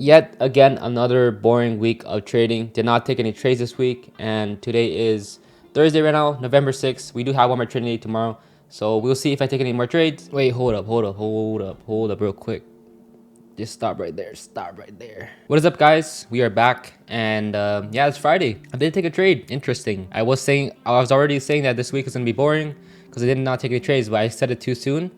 Yet again, another boring week of trading. Did not take any trades this week, and today is Thursday right now, November 6th. We do have one more trading day tomorrow, so we'll see if I take any more trades. Wait, hold up real quick. Just stop right there. Stop right there. What is up, guys? We are back, and yeah, it's Friday. I did take a trade. Interesting. I was already saying that this week is gonna be boring because I did not take any trades, but I said it too soon,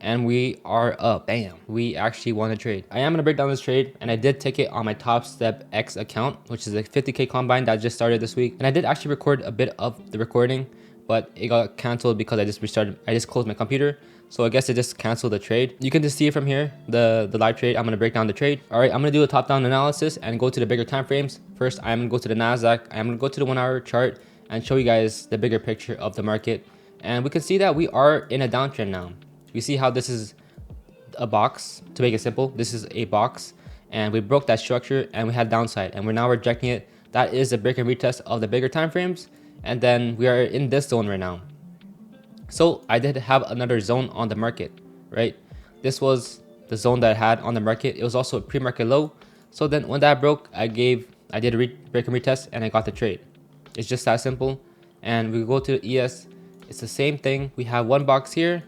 and we are up. Bam. We actually won a trade. I am gonna break down this trade, and I did take it on my Topstep X account, which is a 50K combine that just started this week, and I did actually record a bit of the recording, but it got canceled because I just closed my computer. So I guess it just canceled the trade. You can just see it from here, the live trade. I'm gonna break down the trade. All right, I'm gonna do a top-down analysis and go to the bigger time frames. First, I'm gonna go to the Nasdaq. I'm gonna go to the 1-hour chart and show you guys the bigger picture of the market. And we can see that we are in a downtrend now. You see how this is a box. To make it simple, this is a box, and we broke that structure and we had downside, and we're now rejecting it. That is a break and retest of the bigger time frames, and then we are in this zone right now. So I did have another zone on the market, right? This was the zone that I had on the market. It was also a pre-market low. So then when that broke, I did a break and retest, and I got the trade. It's just that simple. And we go to ES. It's the same thing. We have one box here,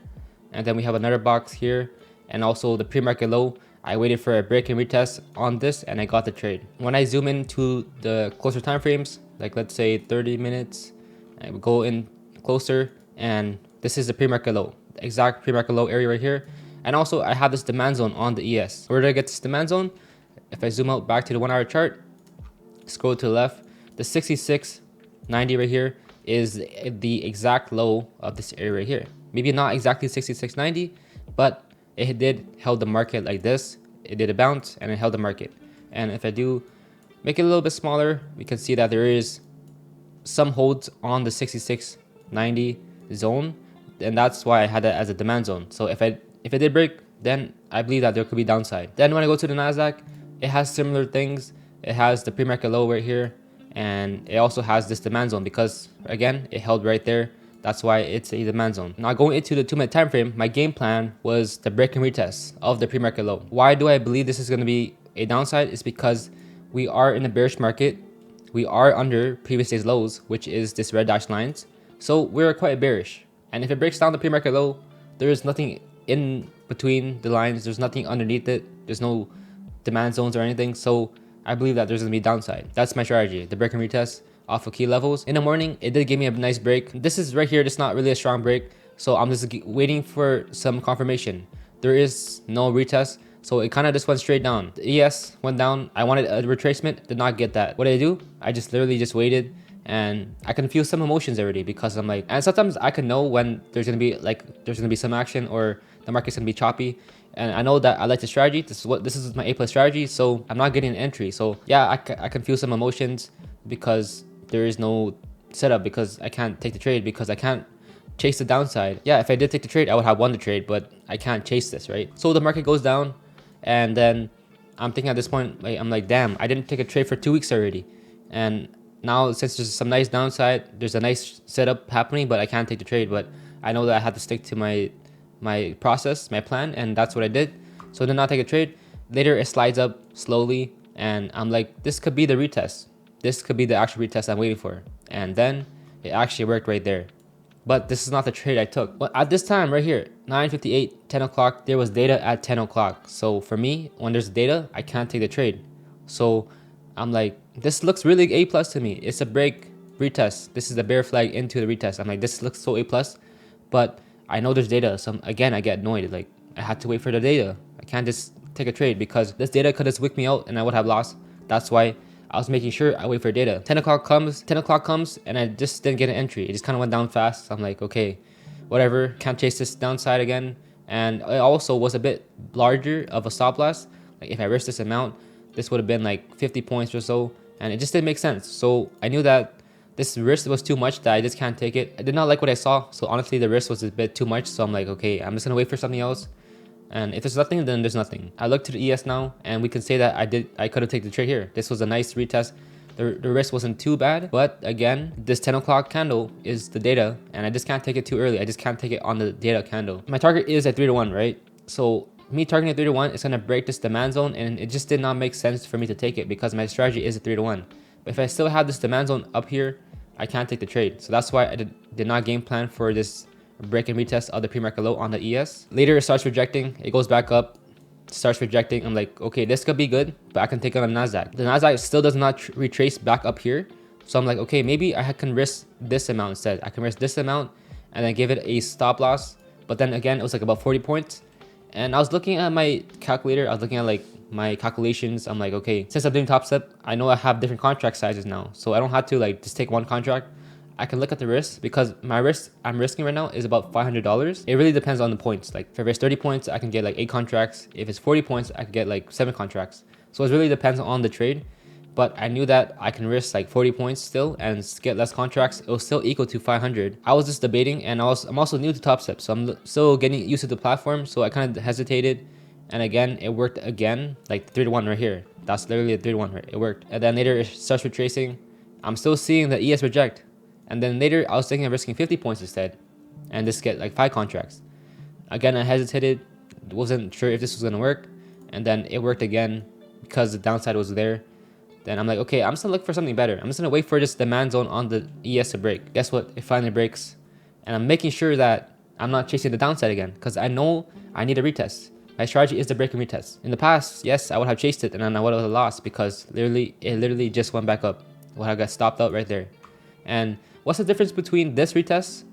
and then we have another box here, and also the pre-market low. I waited for a break and retest on this, and I got the trade. When I zoom into the closer time frames, like let's say 30 minutes, I would go in closer, and this is the pre-market low, the exact pre-market low area right here. And also I have this demand zone on the ES. Where did I get this demand zone? If I zoom out back to the 1-hour chart, scroll to the left, the 66.90 right here is the exact low of this area right here. Maybe not exactly 66.90, but it did held the market like this. It did a bounce and it held the market. And if I do make it a little bit smaller, we can see that there is some holds on the 66.90 zone, and that's why I had it as a demand zone. So if it did break, then I believe that there could be downside. Then when I go to the Nasdaq, it has similar things. It has the pre-market low right here, and it also has this demand zone because again it held right there. That's why it's a demand zone. Now going into the 2-minute time frame, my game plan was the break and retest of the pre-market low. Why do I believe this is going to be a downside? Is because we are in a bearish market. We are under previous day's lows, which is this red dashed lines. So we're quite bearish. And if it breaks down the pre-market low, there is nothing in between the lines. There's nothing underneath it. There's no demand zones or anything. So I believe that there's going to be downside. That's my strategy. The break and retest off of key levels. In the morning, it did give me a nice break. This is right here. It's not really a strong break. So I'm just waiting for some confirmation. There is no retest. So it kind of just went straight down. The ES went down. I wanted a retracement. Did not get that. What did I do? I just literally just waited. And I can feel some emotions already because I'm like, and sometimes I can know when there's gonna be some action or the market's gonna be choppy. And I know that I like the strategy. This is my A+ strategy, so I'm not getting an entry. So yeah, I can feel some emotions because there is no setup, because I can't take the trade, because I can't chase the downside. Yeah, if I did take the trade, I would have won the trade, but I can't chase this, right? So the market goes down, and then I'm thinking at this point, like, I'm like, damn, I didn't take a trade for 2 weeks already, and now since there's some nice downside, there's a nice setup happening, but I can't take the trade. But I know that I have to stick to my process, my plan, and that's what I did. So I did not take a trade. Later it slides up slowly, and I'm like, this could be the retest. This could be the actual retest I'm waiting for. And then it actually worked right there. But this is not the trade I took. But at this time right here, 9:58, 10 o'clock, there was data at 10 o'clock. So for me, when there's data, I can't take the trade. So I'm like, this looks really A+ to me. It's a break retest. This is the bear flag into the retest. I'm like, this looks so A+, but I know there's data. So again, I get annoyed. Like, I had to wait for the data. I can't just take a trade because this data could just wick me out and I would have lost. That's why I was making sure I wait for data. 10 o'clock comes, and I just didn't get an entry. It just kind of went down fast. So I'm like, okay, whatever. Can't chase this downside again. And it also was a bit larger of a stop loss. Like, if I risked this amount, this would have been like 50 points or so, and it just didn't make sense. So I knew that this risk was too much, that I just can't take it. I did not like what I saw, so honestly the risk was a bit too much. So I'm like, okay, I'm just gonna wait for something else, and if there's nothing, then there's nothing. I look to the ES now, and we can say that I could have taken the trade here. This was a nice retest. The risk wasn't too bad, but again, this 10 o'clock candle is the data, and I just can't take it too early. I just can't take it on the data candle. My target is at 3 to 1, right? So me targeting a 3 to 1 is gonna break this demand zone, and it just did not make sense for me to take it because my strategy is a 3 to 1. But if I still have this demand zone up here, I can't take the trade. So that's why I did not game plan for this break and retest of the pre-market low on the ES. Later it starts rejecting, it goes back up, starts rejecting. I'm like, okay, this could be good, but I can take it on Nasdaq. The Nasdaq still does not retrace back up here. So I'm like, okay, maybe I can risk this amount instead. I can risk this amount and then give it a stop loss. But then again, it was like about 40 points. And I was looking at my calculator. I was looking at like my calculations. I'm like, okay, since I'm doing Topstep, I know I have different contract sizes now. So I don't have to like just take one contract. I can look at the risk because my risk I'm risking right now is about $500. It really depends on the points. Like if it's 30 points, I can get like 8 contracts. If it's 40 points, I could get like 7 contracts. So it really depends on the trade. But I knew that I can risk like 40 points still and get less contracts. It was still equal to 500. I was just debating, and I'm also new to Topstep, so I'm still getting used to the platform. So I kind of hesitated, and again, it worked again, like 3 to 1 right here. That's literally a 3 to 1, right? It worked. And then later it starts retracing. I'm still seeing the ES reject. And then later I was thinking of risking 50 points instead and just get like 5 contracts. Again, I hesitated, wasn't sure if this was gonna work. And then it worked again because the downside was there. Then I'm like, okay, I'm just gonna look for something better. I'm just gonna wait for this demand zone on the ES to break. Guess what? It finally breaks. And I'm making sure that I'm not chasing the downside again because I know I need a retest. My strategy is to break and retest. In the past, yes, I would have chased it and then I would have lost because it literally just went back up. I would have got stopped out right there. And what's the difference between this retest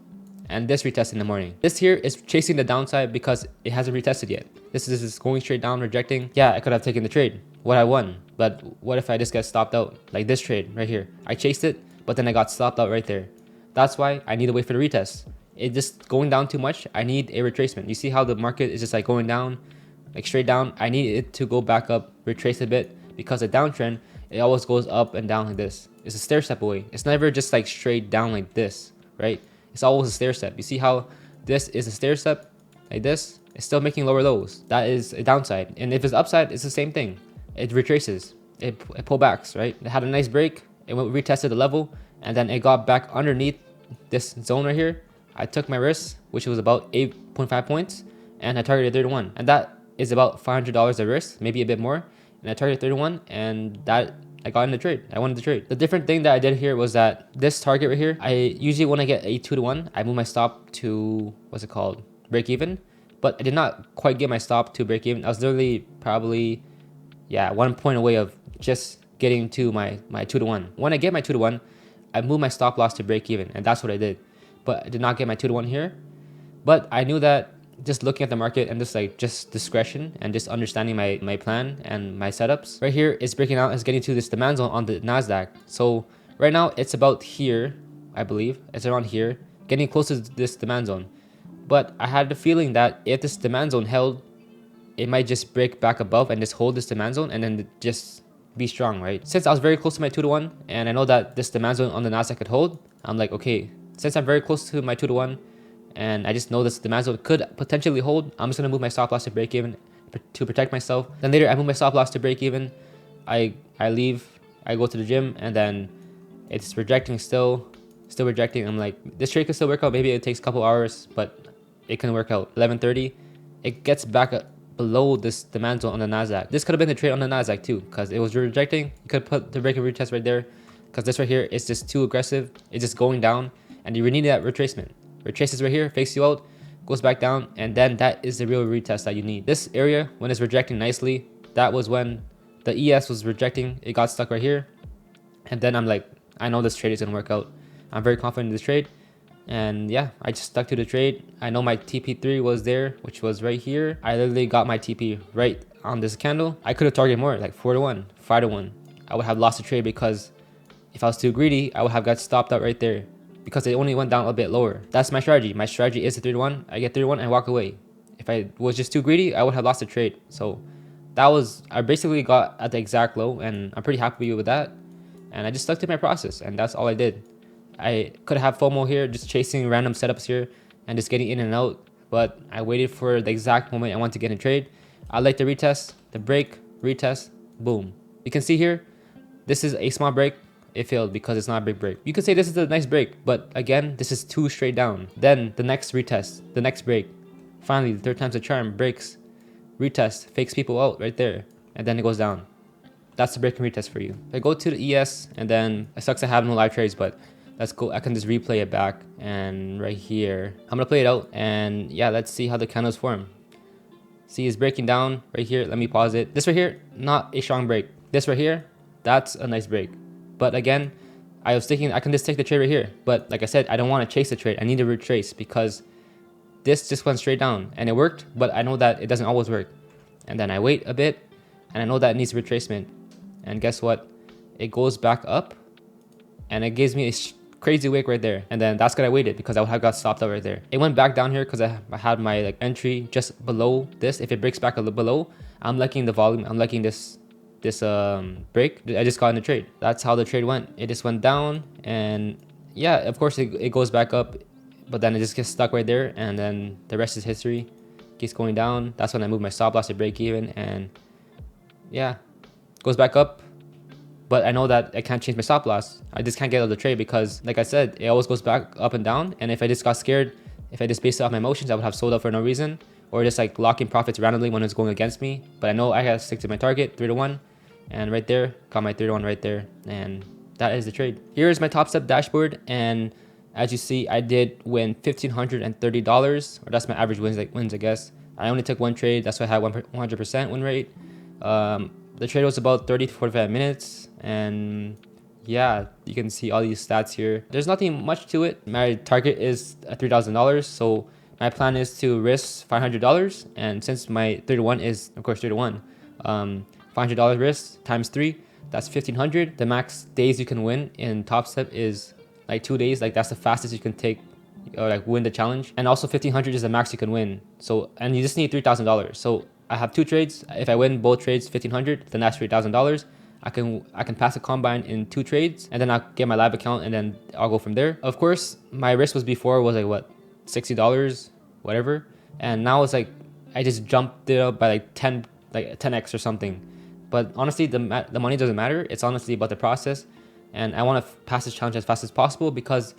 and this retest in the morning? This here is chasing the downside because it hasn't retested yet. This is going straight down, rejecting. Yeah, I could have taken the trade. What I won. But what if I just get stopped out? Like this trade right here. I chased it, but then I got stopped out right there. That's why I need to wait for the retest. It just going down too much. I need a retracement. You see how the market is just like going down, like straight down. I need it to go back up, retrace a bit, because a downtrend, it always goes up and down like this. It's a stair step away. It's never just like straight down like this, right? It's always a stair step. You see how this is a stair step like this? It's still making lower lows. That is a downside. And if it's upside, it's the same thing. It retraces, it pullbacks, right? It had a nice break, it retested the level, and then it got back underneath this zone right here. I took my risk, which was about 8.5 points, and I targeted 3 to 1. And that is about $500 of risk, maybe a bit more. And I targeted 3 to 1, and that I got in the trade. I won the trade. The different thing that I did here was that this target right here, I usually when I get a 2 to 1, I move my stop to, what's it called? Break even. But I did not quite get my stop to break even. I was literally probably, yeah, 1 point away of just getting to my 2 to 1. When I get my 2 to 1, I move my stop loss to break even, and that's what I did. But I did not get my 2 to 1 here. But I knew that just looking at the market and just discretion and just understanding my plan and my setups. Right here, it's breaking out, it's getting to this demand zone on the Nasdaq. So right now it's about here, I believe. It's around here, getting close to this demand zone. But I had the feeling that if this demand zone held, it might just break back above and just hold this demand zone and then just be strong, right? Since I was very close to my 2 to 1 and I know that this demand zone on the Nasdaq could hold, I'm like, okay, since I'm very close to my 2 to 1 and I just know this demand zone could potentially hold, I'm just gonna move my stop loss to break even to protect myself. Then later I move my stop loss to break even. I leave, I go to the gym, and then it's rejecting, still rejecting. I'm like, this trade could still work out. Maybe it takes a couple hours, but it can work out. 11:30, it gets back up below this demand zone on the Nasdaq. This could have been the trade on the Nasdaq too, because it was rejecting. You could put the break and retest right there, because this right here is just too aggressive. It's just going down, and you need that retracement. Retraces right here, fakes you out, goes back down, and then that is the real retest that you need. This area, when it's rejecting nicely, that was when the ES was rejecting. It got stuck right here, and then I'm like, I know this trade is gonna work out. I'm very confident in this trade. And yeah, I just stuck to the trade. I know my TP3 was there, which was right here. I literally got my TP right on this candle. I could have targeted more, like 4 to 1, 5 to 1. I would have lost the trade because if I was too greedy, I would have got stopped out right there because it only went down a bit lower. That's my strategy. My strategy is a 3 to 1. I get 3 to 1 and walk away. If I was just too greedy, I would have lost the trade. So that was, I basically got at the exact low, and I'm pretty happy with that. And I just stuck to my process, and that's all I did. I could have FOMO here, just chasing random setups here and just getting in and out, but I waited for the exact moment I want to get in a trade. I like the retest, the break, retest, boom. You can see here, this is a small break. It failed because it's not a big break. You could say this is a nice break, but again, this is too straight down. Then the next retest, the next break. Finally, the third time's a charm, breaks. retest, fakes people out right there, and then it goes down. That's the break and retest for you. I go to the ES, and then it sucks I have no live trades, but let's go. I can just replay it back, and right here, I'm gonna play it out, and yeah, let's see how the candles form. See, it's breaking down right here. Let me pause it. This right here, not a strong break. This right here, that's a nice break. But again, I was thinking I can just take the trade right here. But like I said, I don't want to chase the trade. I need to retrace because this just went straight down and it worked, but I know that it doesn't always work. And then I wait a bit and I know that it needs retracement. And guess what? It goes back up and it gives me a crazy wick right there, and then that's gonna wait it because I would have got stopped out right there. It went back down here because I had my like entry just below this. If it breaks back a little below, I'm liking the volume. I'm liking this break. I just got in the trade. That's how the trade went. It just went down, and yeah, of course it goes back up, but then it just gets stuck right there, and then the rest is history. Keeps going down. That's when I move my stop loss to break even, and yeah, goes back up. But I know that I can't change my stop loss. I just can't get out of the trade because, like I said, it always goes back up and down. And if I just got scared, if I just based it off my emotions, I would have sold out for no reason, or just like locking profits randomly when it's going against me. But I know I gotta stick to my target, 3-1, and right there, got my 3-1 right there, and that is the trade. Here is my Topstep dashboard, and as you see, I did win $1,530, or that's my average wins, I guess. I only took one trade, that's why I had 100% win rate. The trade was about 30 to 45 minutes, and yeah, you can see all these stats here. There's nothing much to it. My target is $3,000, so my plan is to risk $500, and since my 3-1 is, of course, 3-1, $500 risk times 3, that's 1,500. The max days you can win in Topstep is like 2 days. Like that's the fastest you can take or like win the challenge, and also 1,500 is the max you can win. So, and you just need $3,000. So I have 2 trades. If I win both trades 1,500, then that's $3,000. I can pass a combine in 2 trades, and then I'll get my live account, and then I'll go from there. Of course, my risk was before was like what, $60, whatever, and now it's like I just jumped it up by like 10x or something. But honestly, the money doesn't matter. It's honestly about the process, and I want to pass this challenge as fast as possible because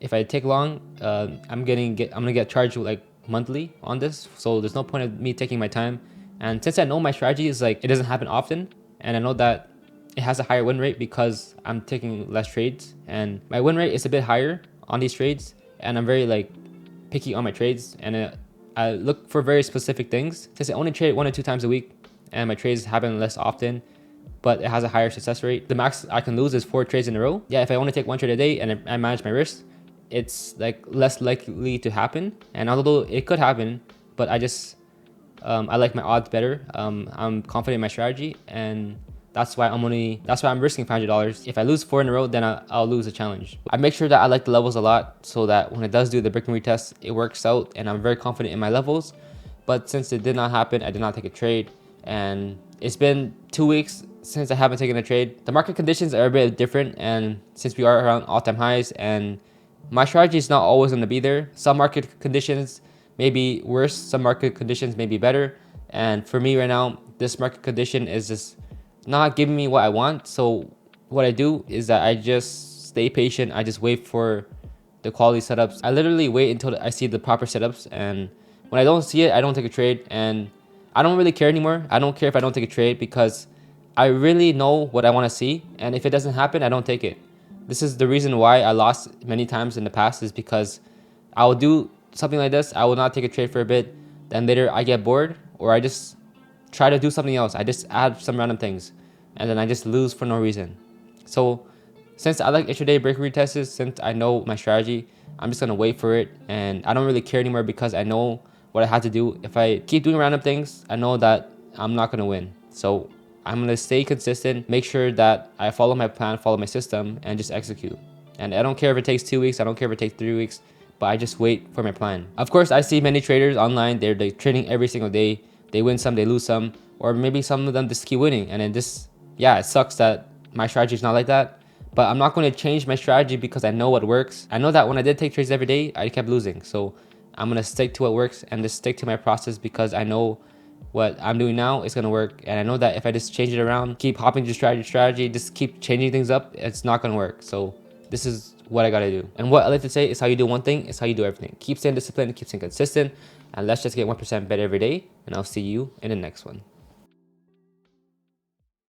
if I take long, I'm gonna get charged like monthly on this, so there's no point of me taking my time. And since I know my strategy is like it doesn't happen often, and I know that it has a higher win rate because I'm taking less trades, and my win rate is a bit higher on these trades, and I'm very like picky on my trades, and I look for very specific things. Since I only trade 1 or 2 times a week and my trades happen less often, but it has a higher success rate, the max I can lose is 4 trades in a row. Yeah, if I only take 1 trade a day and I manage my risk, it's like less likely to happen. And although it could happen, but I just I like my odds better. I'm confident in my strategy, and that's why I'm risking $500. If I lose 4 in a row, then I'll lose the challenge. I make sure that I like the levels a lot so that when it does do the break and retest, it works out, and I'm very confident in my levels. But since it did not happen, I did not take a trade, and it's been 2 weeks since I haven't taken a trade. The market conditions are a bit different, and since we are around all-time highs, and my strategy is not always going to be there. Some market conditions may be worse, some market conditions may be better, and for me right now, this market condition is just not giving me what I want. So what I do is that I just stay patient. I just wait for the quality setups. I literally wait until I see the proper setups, and when I don't see it, I don't take a trade, and I don't really care anymore. I don't care if I don't take a trade because I really know what I want to see, and if it doesn't happen, I don't take it. This is the reason why I lost many times in the past, is because I will do something like this. I will not take a trade for a bit, then later I get bored, or I just try to do something else. I just add some random things, and then I just lose for no reason. So since I like intraday break retests, since I know my strategy, I'm just gonna wait for it, and I don't really care anymore because I know what I have to do. If I keep doing random things, I know that I'm not gonna win. So I'm gonna stay consistent, make sure that I follow my plan, follow my system, and just execute. And I don't care if it takes 2 weeks, I don't care if it takes 3 weeks, but I just wait for my plan. Of course, I see many traders online, they're trading every single day. They win some, they lose some, or maybe some of them just keep winning. And then yeah, it sucks that my strategy is not like that. But I'm not going to change my strategy because I know what works. I know that when I did take trades every day, I kept losing. So I'm going to stick to what works and just stick to my process because I know what I'm doing now is going to work. And I know that if I just change it around, keep hopping to strategy, just keep changing things up, it's not going to work. So this is what I got to do. And what I like to say is how you do one thing is how you do everything. Keep staying disciplined, keep staying consistent. and let's just get 1% better every day, and I'll see you in the next one.